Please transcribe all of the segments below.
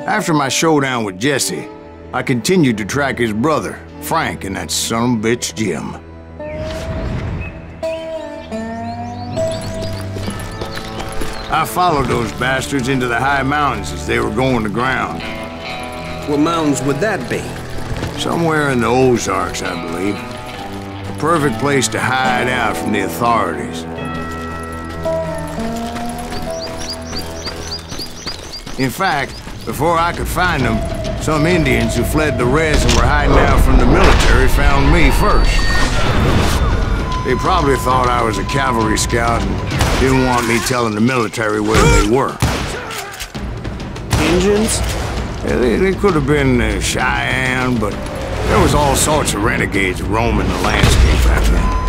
After my showdown with Jesse, I continued to track his brother, Frank, and that son of a bitch, Jim. I followed those bastards into the high mountains as they were going to ground. What mountains would that be? Somewhere in the Ozarks, I believe. A perfect place to hide out from the authorities. In fact, before I could find them, some Indians who fled the Rez and were hiding out from the military found me first. They probably thought I was a cavalry scout and didn't want me telling the military where they were. Indians? Yeah, they could have been Cheyenne, but there was all sorts of renegades roaming the landscape back then.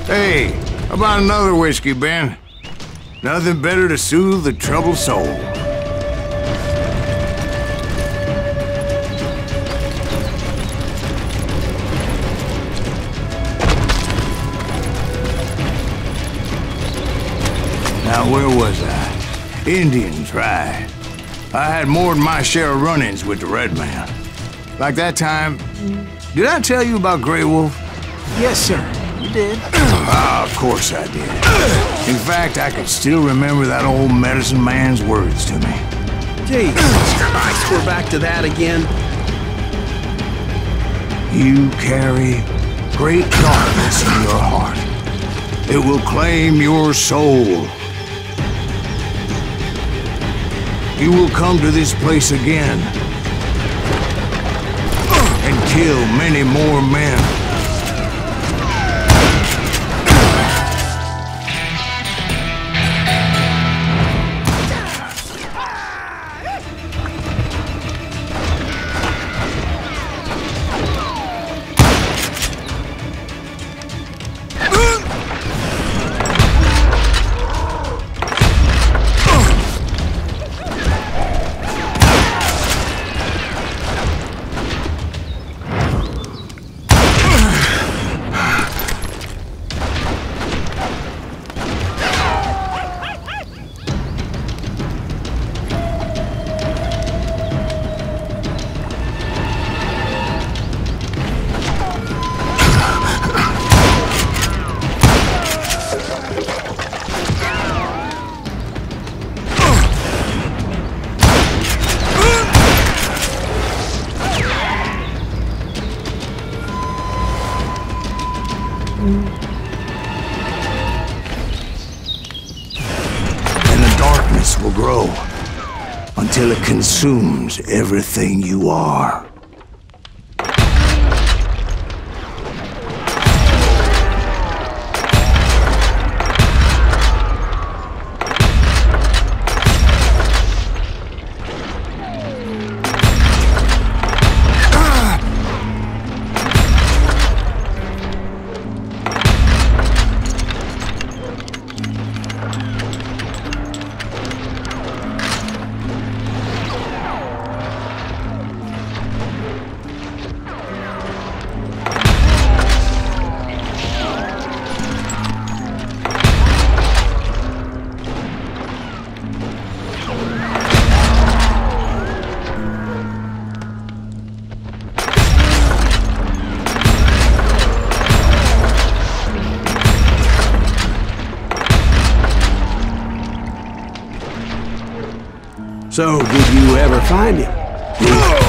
Hey, how about another whiskey, Ben? Nothing better to soothe the troubled soul. Now, where was I? Indians, right. I had more than my share of run-ins with the Red Man. Like that time... Did I tell you about Grey Wolf? Yes, sir. You did. Ah, of course I did. In fact, I could still remember that old medicine man's words to me. Jesus Christ, we're back to that again. You carry great darkness in your heart. It will claim your soul. You will come to this place again and kill many more men. until it consumes everything you are. So, did you ever find him?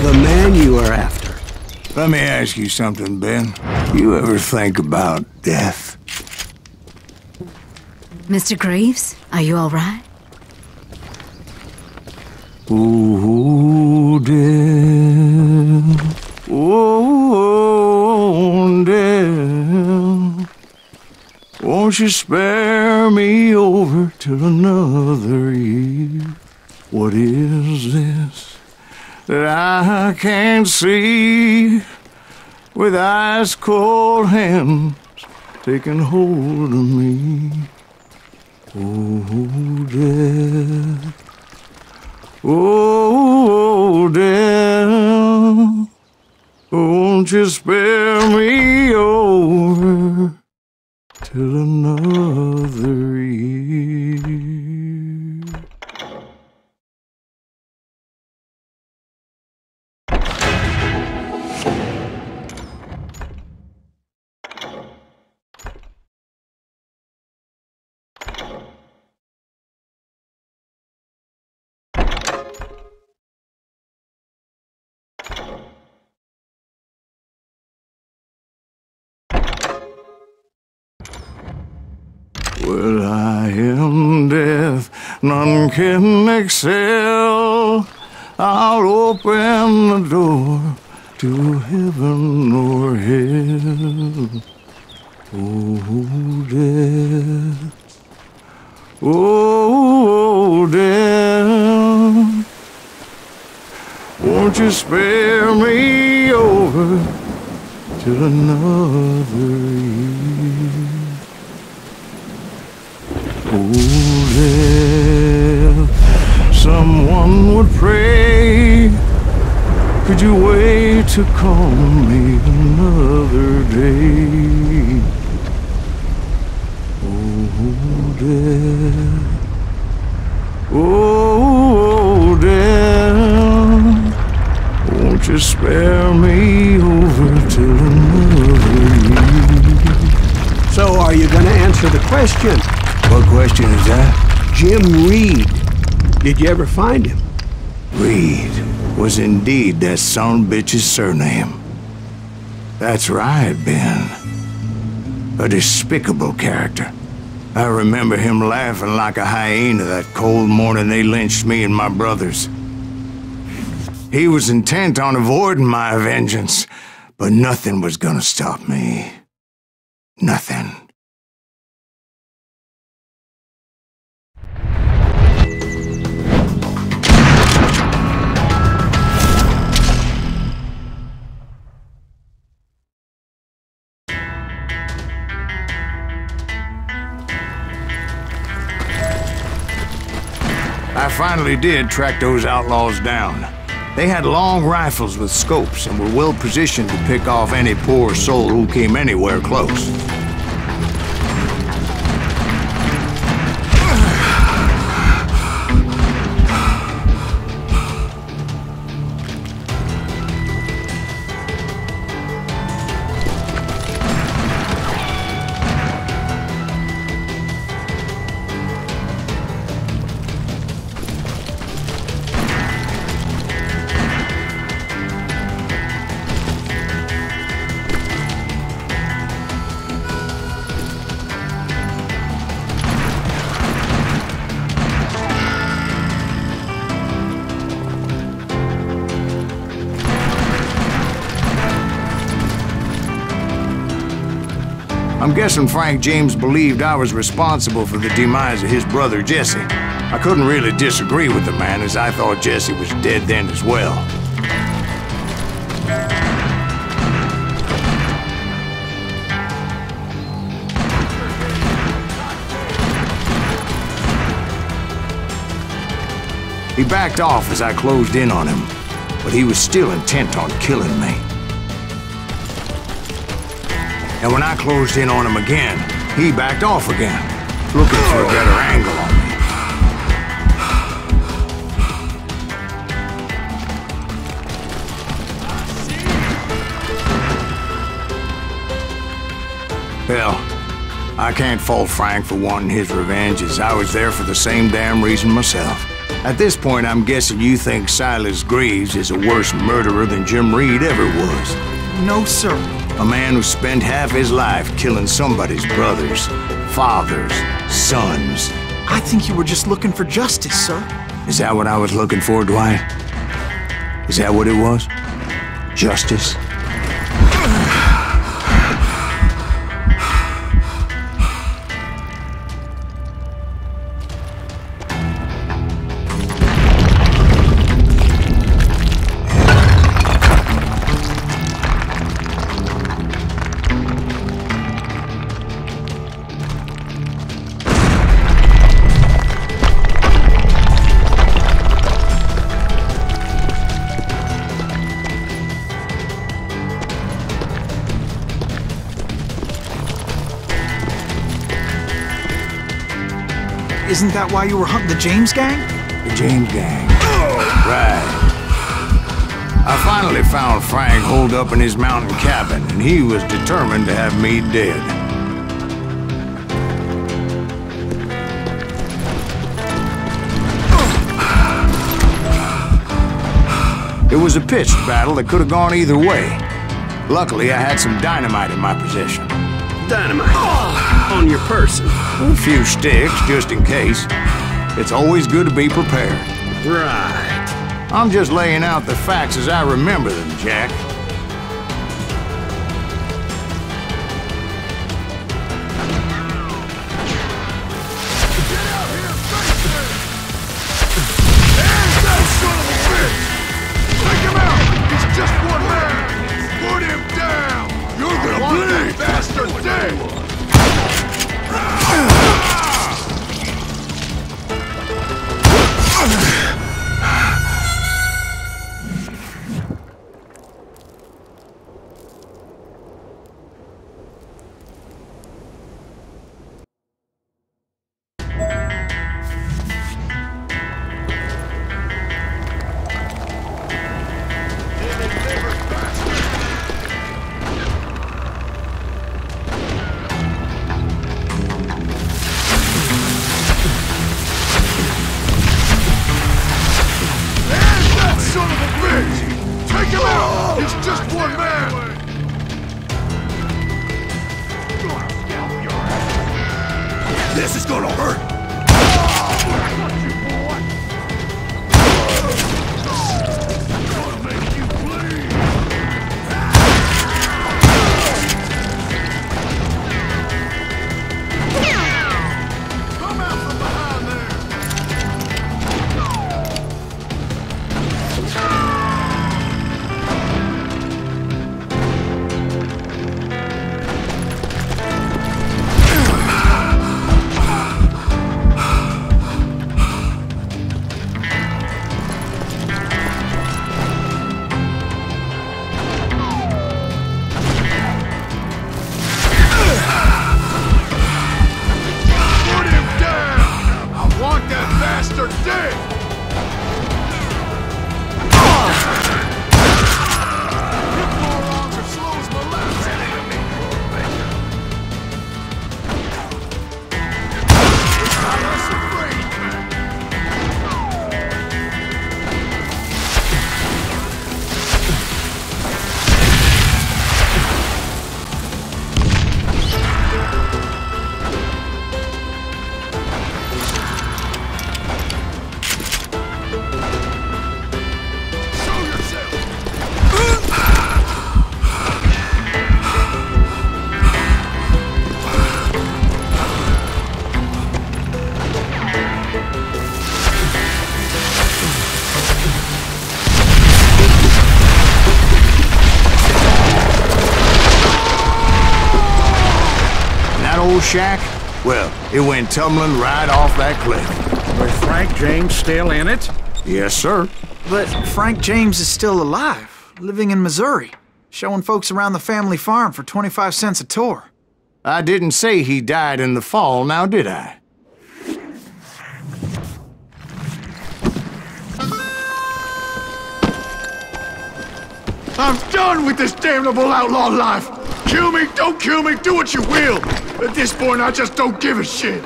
The man you were after? Let me ask you something, Ben. You ever think about death? Mr. Greaves, are you all right? Oh, death. Oh, death. Won't you spare me over till another year? What is this that I can't see with ice cold hands taking hold of me? Oh, death. Oh, death. Won't you spare me over till another year? Well, I am death, none can excel. I'll open the door to heaven or hell. Oh, death. Oh, death. Won't you spare me over till another year? Oh, death, someone would pray. Could you wait to call me another day? Oh, death. Oh, death. Won't you spare me over till another year? So, are you gonna answer the question? What question is that? Jim Reed. Did you ever find him? Reed was indeed that son-bitch's surname. That's right, Ben. A despicable character. I remember him laughing like a hyena that cold morning they lynched me and my brothers. He was intent on avoiding my vengeance, but nothing was gonna stop me. Nothing. I finally did track those outlaws down. They had long rifles with scopes and were well positioned to pick off any poor soul who came anywhere close. I'm guessing Frank James believed I was responsible for the demise of his brother Jesse. I couldn't really disagree with the man, as I thought Jesse was dead then as well. He backed off as I closed in on him, but he was still intent on killing me. And when I closed in on him again, he backed off again, looking for a better angle on me. Well, I can't fault Frank for wanting his revenge, as I was there for the same damn reason myself. At this point, I'm guessing you think Silas Greaves is a worse murderer than Jim Reed ever was. No, sir. A man who spent half his life killing somebody's brothers, fathers, sons. I think you were just looking for justice, sir. Is that what I was looking for, Dwight? Is that what it was? Justice? Isn't that why you were hunting the James gang? The James gang. Right. I finally found Frank holed up in his mountain cabin, and he was determined to have me dead. It was a pitched battle that could have gone either way. Luckily, I had some dynamite in my possession. Dynamite. On your person. A few sticks, just in case. It's always good to be prepared. Right. I'm just laying out the facts as I remember them, Jack. This is gonna hurt! old shack? Well, it went tumbling right off that cliff. Was Frank James still in it? Yes, sir. But Frank James is still alive, living in Missouri, showing folks around the family farm for 25 cents a tour. I didn't say he died in the fall, now did I? I'm done with this damnable outlaw life! Kill me, don't kill me, do what you will! At this point, I just don't give a shit!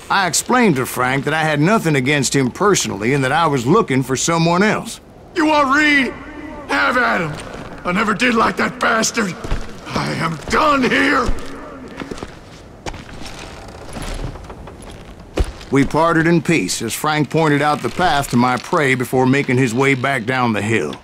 I explained to Frank that I had nothing against him personally and that I was looking for someone else. You want Reed? Have at him! I never did like that bastard! I am done here! We parted in peace as Frank pointed out the path to my prey before making his way back down the hill.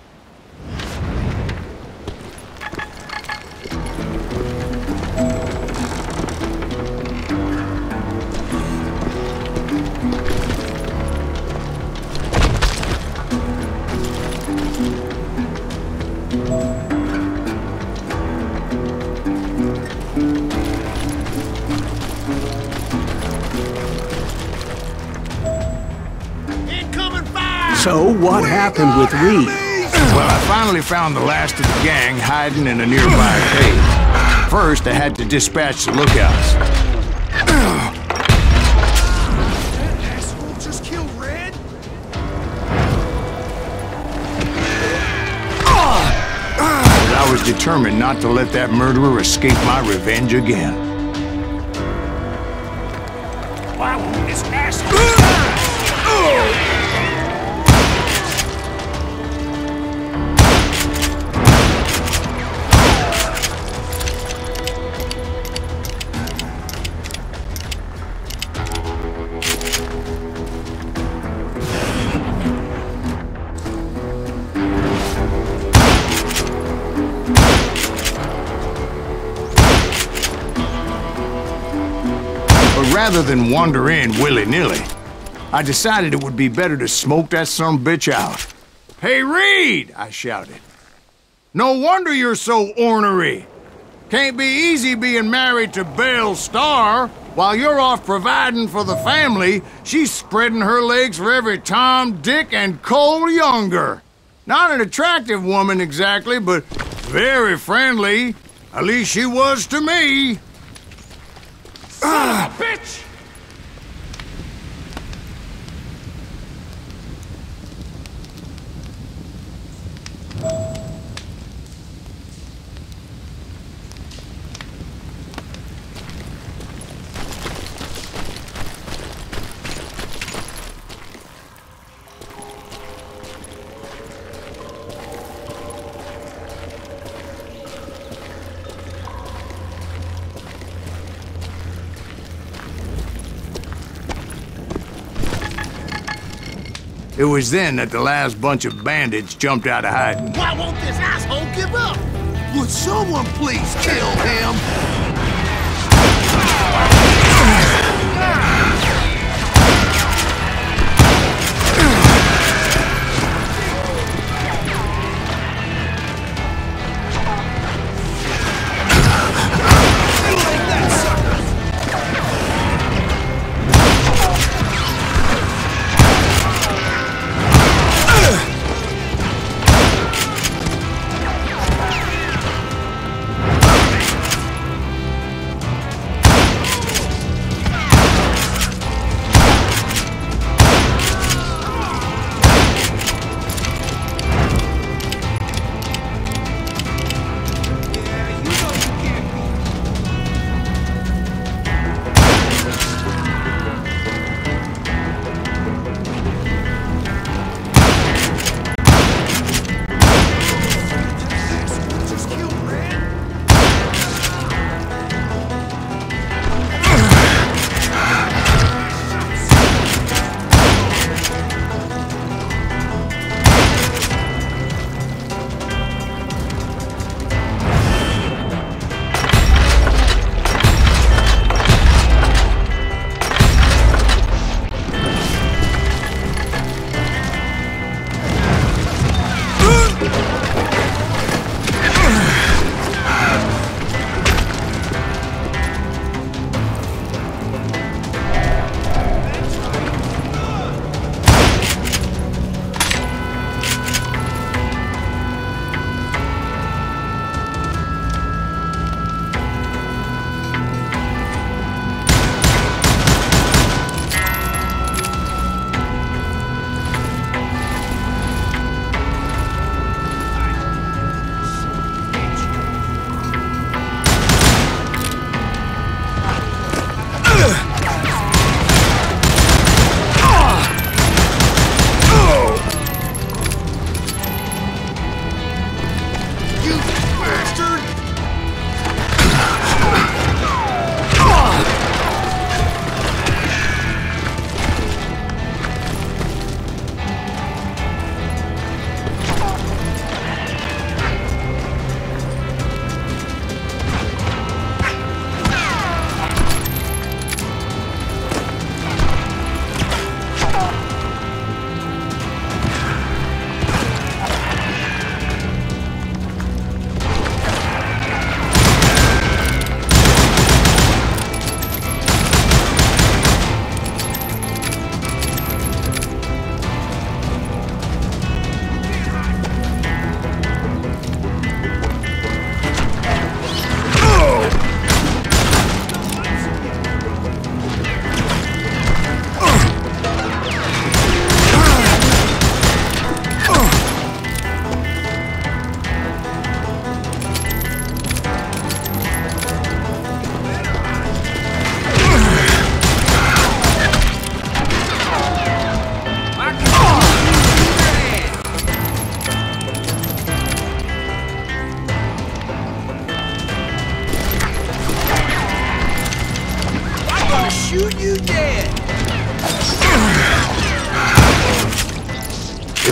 So, what happened with Reed? Well, I finally found the last of the gang hiding in a nearby cave. First, I had to dispatch the lookouts. Asshole just killed Red? But I was determined not to let that murderer escape my revenge again. Why won't this asshole? But rather than wander in willy-nilly, I decided it would be better to smoke that sumbitch out. "Hey, Reed!" I shouted. "No wonder you're so ornery. Can't be easy being married to Belle Starr. While you're off providing for the family, she's spreading her legs for every Tom, Dick, and Cole Younger. Not an attractive woman exactly, but very friendly. At least she was to me." Son of a bitch! It was then that the last bunch of bandits jumped out of hiding. Why won't this asshole give up? Would someone please kill him?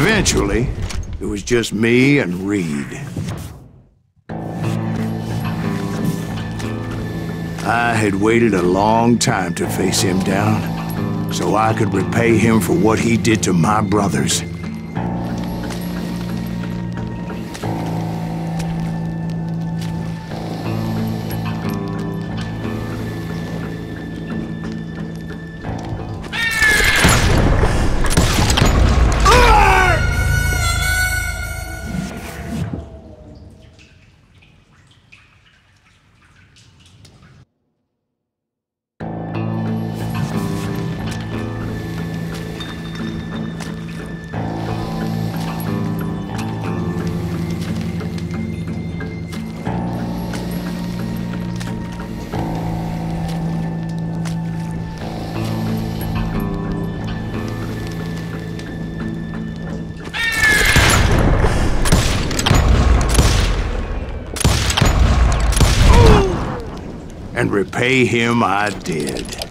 Eventually, it was just me and Reed. I had waited a long time to face him down, so I could repay him for what he did to my brothers. And repay him I did.